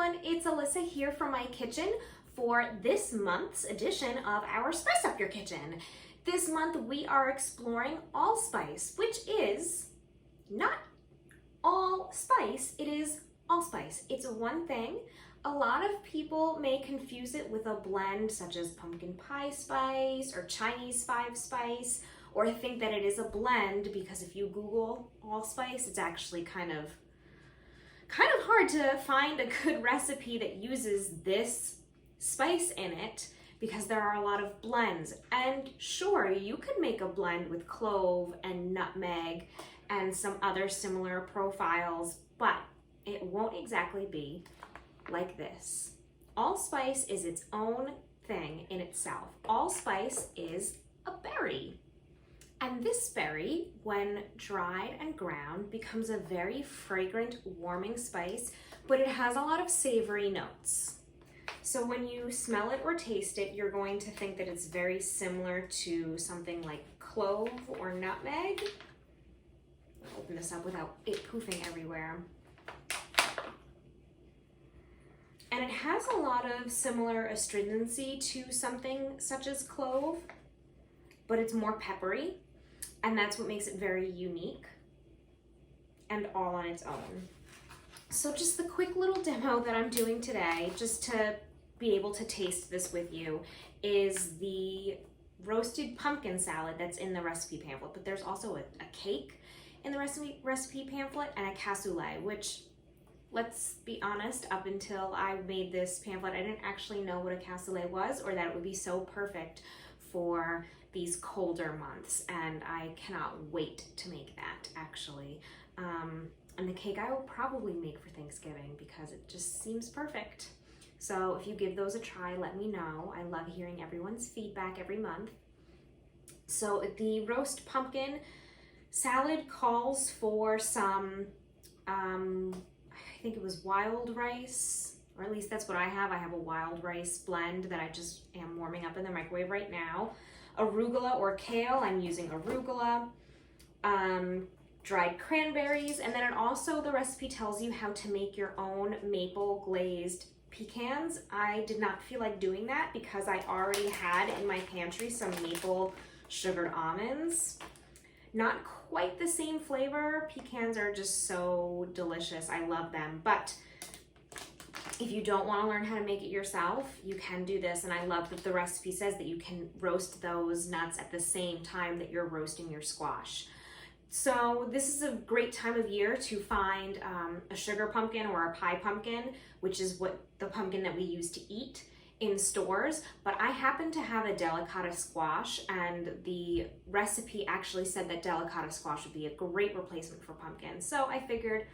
everyone, it's Alyssa here from my kitchen for this month's edition of our Spice Up Your Kitchen. This month we are exploring Allspice, which is not all spice, it is allspice. It's one thing. A lot of people may confuse it with a blend such as pumpkin pie spice or Chinese five spice, or think that it is a blend because if you Google allspice, it's actually kind of hard to find a good recipe that uses this spice in it because there are a lot of blends. And sure, you could make a blend with clove and nutmeg and some other similar profiles, but it won't exactly be like this. Allspice is its own thing in itself. Allspice is a berry. And this berry, when dried and ground, becomes a very fragrant, warming spice, but it has a lot of savory notes. So when you smell it or taste it, you're going to think that it's very similar to something like clove or nutmeg. I'll open this up without it poofing everywhere. And it has a lot of similar astringency to something such as clove, but it's more peppery. And that's what makes it very unique and all on its own. So just the quick little demo that I'm doing today, just to be able to taste this with you, is the roasted pumpkin salad that's in the recipe pamphlet. But there's also a cake in the recipe pamphlet and a cassoulet, which, let's be honest, up until I made this pamphlet, I didn't actually know what a cassoulet was or that it would be so perfect for these colder months, and I cannot wait to make that actually. And the cake I will probably make for Thanksgiving because it just seems perfect. So if you give those a try, let me know. I love hearing everyone's feedback every month. So the roast pumpkin salad calls for some, I think it was wild rice, or at least that's what I have. I have a wild rice blend that I just am warming up in the microwave right now. Arugula or kale, I'm using arugula, dried cranberries, and then it also, the recipe tells you how to make your own maple glazed pecans. I did not feel like doing that because I already had in my pantry some maple sugared almonds. Not quite the same flavor. Pecans are just so delicious. I love them, but if you don't want to learn how to make it yourself, you can do this. And I love that the recipe says that you can roast those nuts at the same time that you're roasting your squash. So this is a great time of year to find a sugar pumpkin or a pie pumpkin, which is what the pumpkin that we use to eat in stores. But I happen to have a delicata squash, and the recipe actually said that delicata squash would be a great replacement for pumpkin. So I figured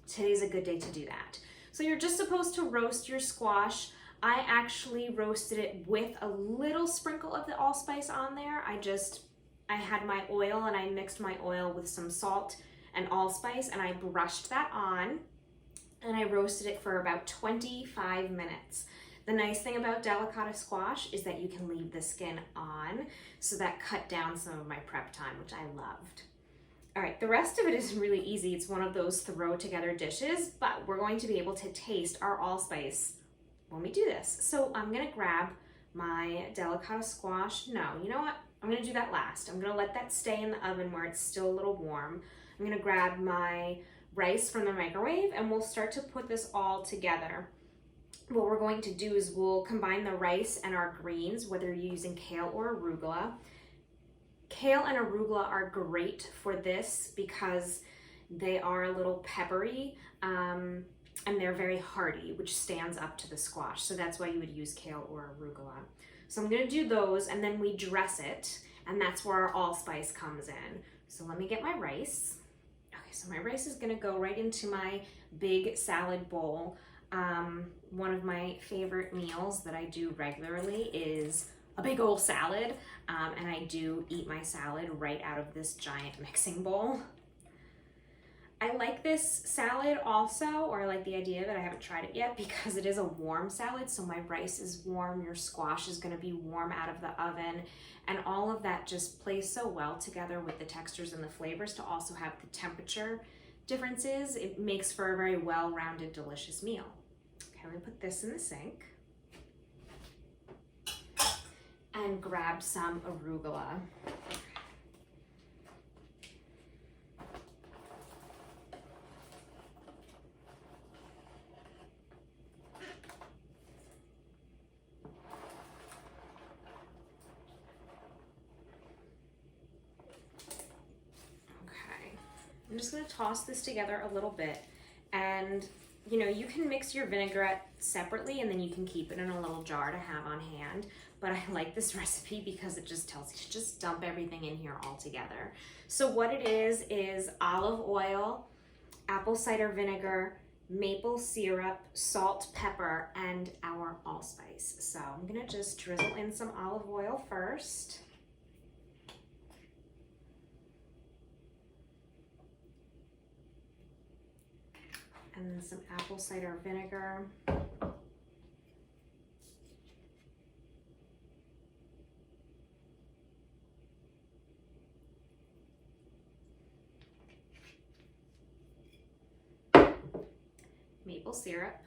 today's a good day to do that. So you're just supposed to roast your squash. I actually roasted it with a little sprinkle of the allspice on there. I had my oil and I mixed my oil with some salt and allspice and I brushed that on and I roasted it for about 25 minutes. The nice thing about delicata squash is that you can leave the skin on, so that cut down some of my prep time, which I loved. All right, the rest of it is really easy. It's one of those throw together dishes, but we're going to be able to taste our allspice when we do this. So I'm gonna grab my delicata squash. No, you know what? I'm gonna do that last. I'm gonna let that stay in the oven where it's still a little warm. I'm gonna grab my rice from the microwave and we'll start to put this all together. What we're going to do is we'll combine the rice and our greens, whether you're using kale or arugula. Kale and arugula are great for this because they are a little peppery and they're very hearty, which stands up to the squash. So that's why you would use kale or arugula. So I'm gonna do those and then we dress it, and that's where our allspice comes in. So let me get my rice. Okay, so my rice is gonna go right into my big salad bowl. One of my favorite meals that I do regularly is a big old salad, and I do eat my salad right out of this giant mixing bowl. I like this salad also, or I like the idea of it. I haven't tried it yet because it is a warm salad, so my rice is warm, your squash is going to be warm out of the oven, and all of that just plays so well together with the textures and the flavors to also have the temperature differences. It makes for a very well-rounded, delicious meal. Okay, I'm gonna put this in the sink and grab some arugula. I'm just going to toss this together a little bit, and you know, you can mix your vinaigrette separately and then you can keep it in a little jar to have on hand, but I like this recipe because it just tells you to just dump everything in here all together. So what it is olive oil, apple cider vinegar, maple syrup, salt, pepper, and our allspice. So I'm going to just drizzle in some olive oil first. And then some apple cider vinegar. Maple syrup.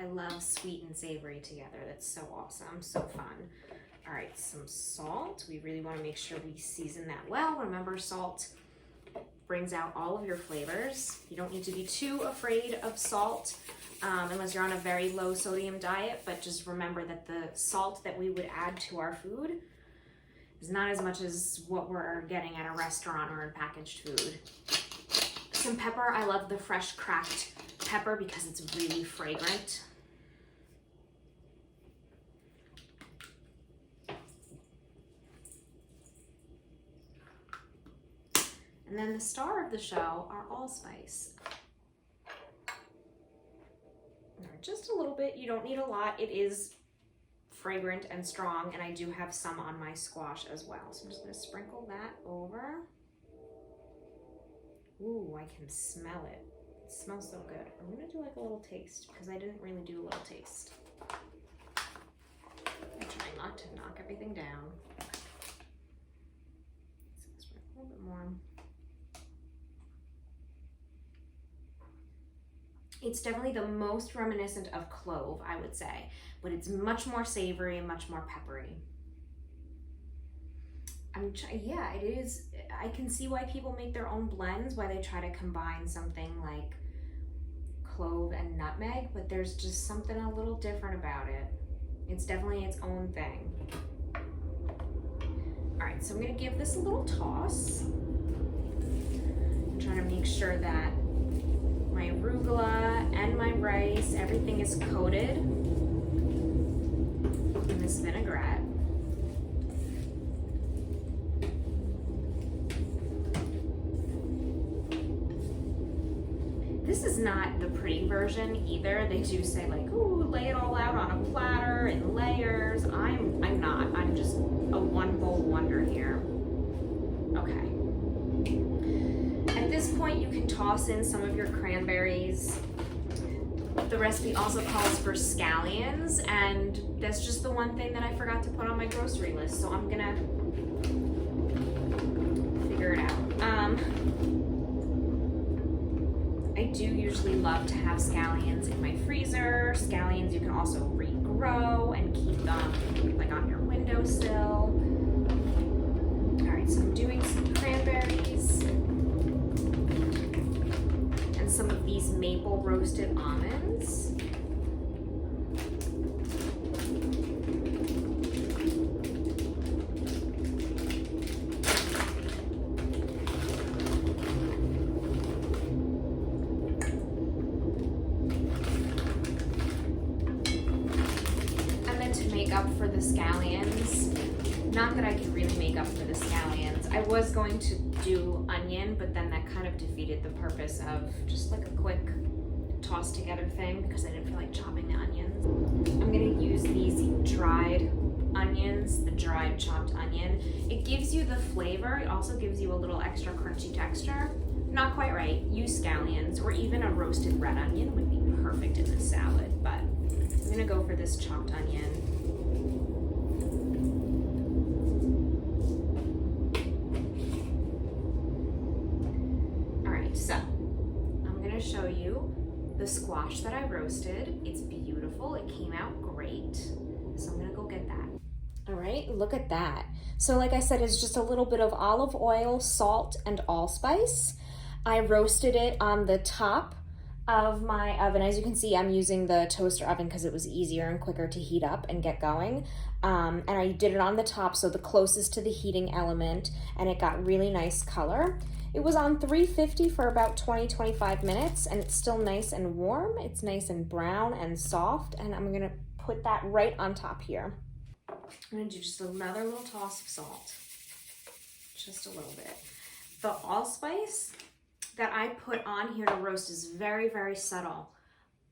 I love sweet and savory together. That's so awesome, so fun. All right, some salt. We really want to make sure we season that well. Remember, salt brings out all of your flavors. You don't need to be too afraid of salt unless you're on a very low sodium diet, but just remember that the salt that we would add to our food is not as much as what we're getting at a restaurant or in packaged food. Some pepper. I love the fresh cracked pepper because it's really fragrant. And then the star of the show, our allspice. Just a little bit, you don't need a lot. It is fragrant and strong, and I do have some on my squash as well. So I'm just gonna sprinkle that over. Ooh, I can smell it. It smells so good. I'm gonna do like a little taste because I didn't really do a little taste. I'm trying not to knock everything down. So sprinkle a little bit more. It's definitely the most reminiscent of clove, I would say, but it's much more savory and much more peppery. Yeah, it is. I can see why people make their own blends, why they try to combine something like clove and nutmeg, but there's just something a little different about it. It's definitely its own thing. All right, so I'm gonna give this a little toss. I'm trying to make sure that my arugula and my rice, everything is coated in this vinaigrette. This is not the pretty version either. They do say like, ooh, lay it all out on a platter in layers. I'm not. I'm just a one bowl wonder here. Okay. At this point, you can toss in some of your cranberries. The recipe also calls for scallions, and that's just the one thing that I forgot to put on my grocery list, so I'm gonna figure it out. I do usually love to have scallions in my freezer. Scallions you can also regrow and keep them like on your windowsill. All right, so I'm doing some cranberries and some of these maple roasted almonds. Up for the scallions, not that I could really make up for the scallions. I was going to do onion, but then that kind of defeated the purpose of just like a quick toss together thing because I didn't feel like chopping the onions. I'm gonna use these dried onions, the dried chopped onion. It gives you the flavor. It also gives you a little extra crunchy texture. Not quite right. Use scallions or even a roasted red onion would be perfect in this salad, but I'm gonna go for this chopped onion. show you the squash that I roasted. It's beautiful. It came out great. So I'm gonna go get that. All right, look at that. So like I said, it's just a little bit of olive oil, salt, and allspice. I roasted it on the top of my oven. As you can see, I'm using the toaster oven because it was easier and quicker to heat up and get going. And I did it on the top, so the closest to the heating element, and it got really nice color. It was on 350 for about 20-25 minutes, and it's still nice and warm. It's nice and brown and soft, and I'm gonna put that right on top here. I'm gonna do just another little toss of salt, just a little bit. The allspice that I put on here to roast is very, very subtle,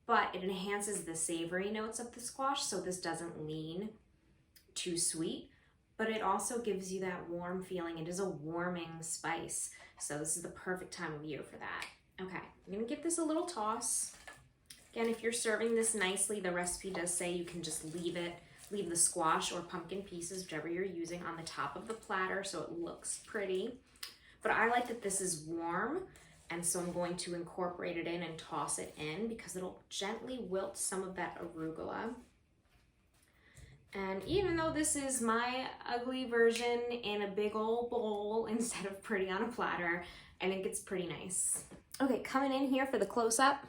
but it enhances the savory notes of the squash, so this doesn't lean too sweet, but it also gives you that warm feeling. It is a warming spice, so this is the perfect time of year for that. Okay, I'm gonna give this a little toss. Again, if you're serving this nicely, the recipe does say you can just leave the squash or pumpkin pieces, whichever you're using, on the top of the platter so it looks pretty. But I like that this is warm, and so I'm going to incorporate it in and toss it in because it'll gently wilt some of that arugula. And even though this is my ugly version in a big old bowl instead of pretty on a platter, I think it's pretty nice. Okay, coming in here for the close-up.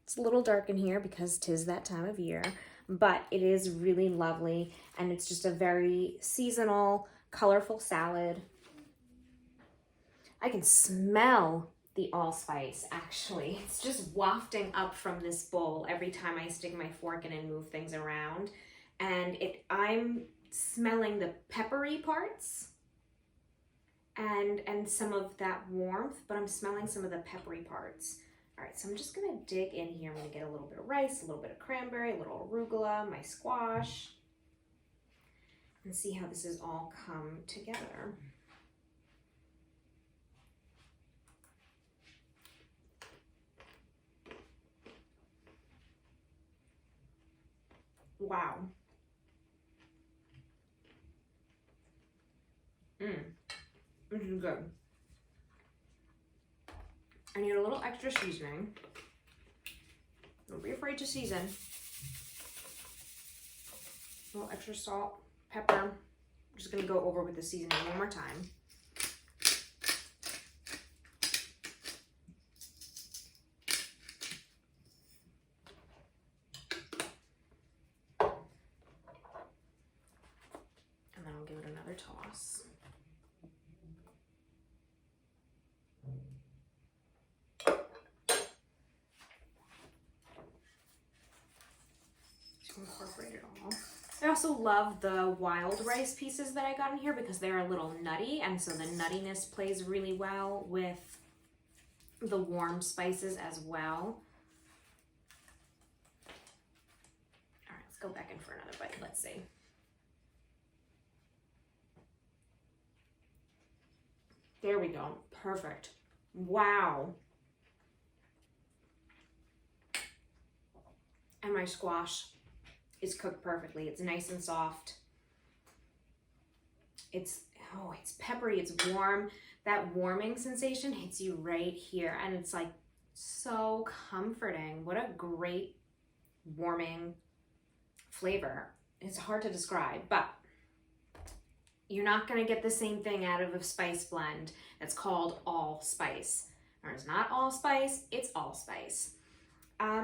It's a little dark in here because 'tis that time of year, but it is really lovely, and it's just a very seasonal, colorful salad. I can smell the allspice, actually. It's just wafting up from this bowl every time I stick my fork in and move things around. And I'm smelling the peppery parts and some of that warmth, but I'm smelling some of the peppery parts. All right, so I'm just gonna dig in here. I'm gonna get a little bit of rice, a little bit of cranberry, a little arugula, my squash, and see how this has all come together. Wow. This is good. I need a little extra seasoning. Don't be afraid to season. A little extra salt, pepper. I'm just gonna go over with the seasoning one more time. And then I'll give it another toss. Incorporate it all. I also love the wild rice pieces that I got in here because they're a little nutty, and so the nuttiness plays really well with the warm spices as well. All right, let's go back in for another bite. Let's see. There we go. Perfect. Wow. And my squash is cooked perfectly. It's nice and soft. It's peppery, it's warm. That warming sensation hits you right here, and it's like so comforting. What a great warming flavor. It's hard to describe, but you're not gonna get the same thing out of a spice blend that's called allspice. There's not allspice, it's allspice.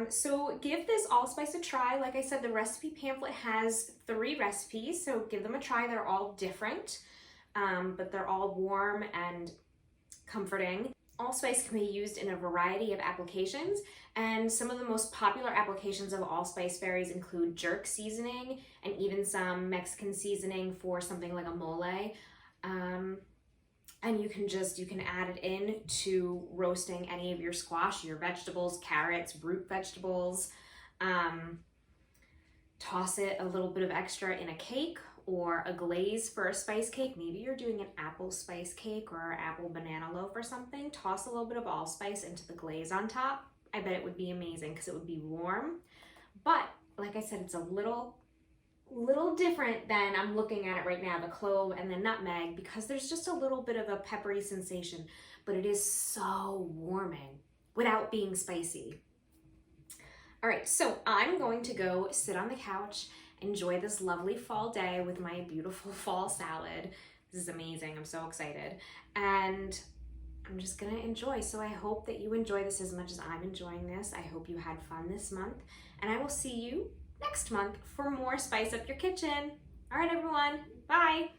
So give this allspice a try. Like I said, the recipe pamphlet has 3 recipes, so give them a try. They're all different, but they're all warm and comforting. Allspice can be used in a variety of applications, and some of the most popular applications of allspice berries include jerk seasoning and even some Mexican seasoning for something like a mole. And you can add it in to roasting any of your squash, your vegetables, carrots, root vegetables. Toss it a little bit of extra in a cake or a glaze for a spice cake. Maybe you're doing an apple spice cake or apple banana loaf or something. Toss a little bit of allspice into the glaze on top. I bet it would be amazing because it would be warm. But like I said, it's a little different than I'm looking at it right now, the clove and the nutmeg, because there's just a little bit of a peppery sensation, but it is so warming. without being spicy. All right, so I'm going to go sit on the couch, enjoy this lovely fall day with my beautiful fall salad. This is amazing. I'm so excited. And I'm just gonna enjoy. So I hope that you enjoy this as much as I'm enjoying this. I hope you had fun this month. And I will see you next month for more Spice Up Your Kitchen. All right, everyone. Bye.